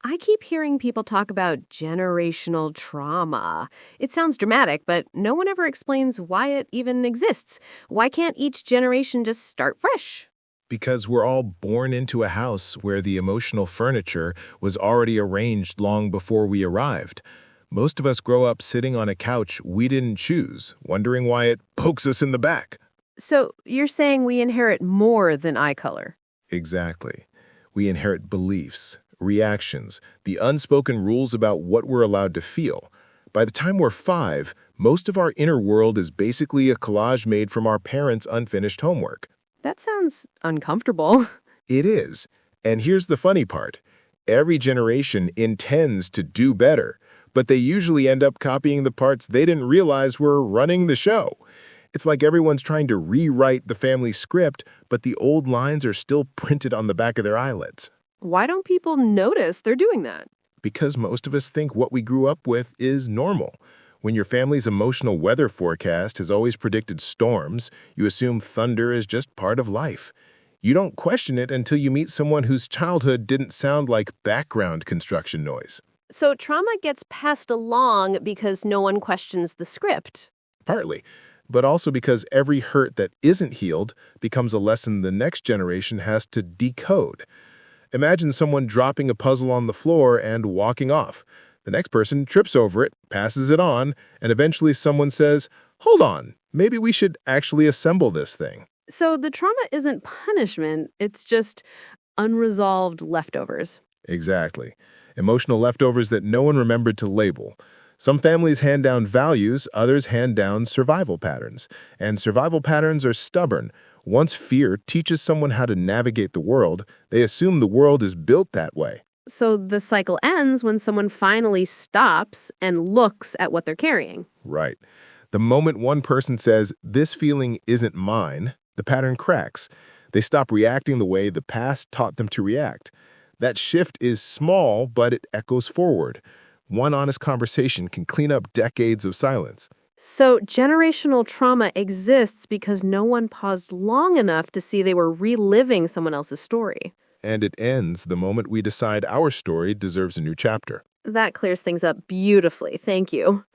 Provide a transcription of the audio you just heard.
I keep hearing people talk about generational trauma. It sounds dramatic, but no one ever explains why it even exists. Why can't each generation just start fresh? Because we're all born into a house where the emotional furniture was already arranged long before we arrived. Most of us grow up sitting on a couch we didn't choose, wondering why it pokes us in the back. So you're saying we inherit more than eye color? Exactly. We inherit beliefs, reactions, the unspoken rules about what we're allowed to feel. By the time we're 5, most of our inner world is basically a collage made from our parents' unfinished homework. That sounds uncomfortable. It is. And here's the funny part. Every generation intends to do better, but they usually end up copying the parts they didn't realize were running the show. It's like everyone's trying to rewrite the family script, but the old lines are still printed on the back of their eyelids. Why don't people notice they're doing that? Because most of us think what we grew up with is normal. When your family's emotional weather forecast has always predicted storms, you assume thunder is just part of life. You don't question it until you meet someone whose childhood didn't sound like background construction noise. So trauma gets passed along because no one questions the script. Partly, but also because every hurt that isn't healed becomes a lesson the next generation has to decode. Imagine someone dropping a puzzle on the floor and walking off. The next person trips over it, passes it on, and eventually someone says, "Hold on, maybe we should actually assemble this thing." So the trauma isn't punishment, it's just unresolved leftovers. Exactly. Emotional leftovers that no one remembered to label. Some families hand down values, others hand down survival patterns. And survival patterns are stubborn. Once fear teaches someone how to navigate the world, they assume the world is built that way. So the cycle ends when someone finally stops and looks at what they're carrying. Right. The moment one person says, "This feeling isn't mine," the pattern cracks. They stop reacting the way the past taught them to react. That shift is small, but it echoes forward. One honest conversation can clean up decades of silence. So generational trauma exists because no one paused long enough to see they were reliving someone else's story. And it ends the moment we decide our story deserves a new chapter. That clears things up beautifully. Thank you.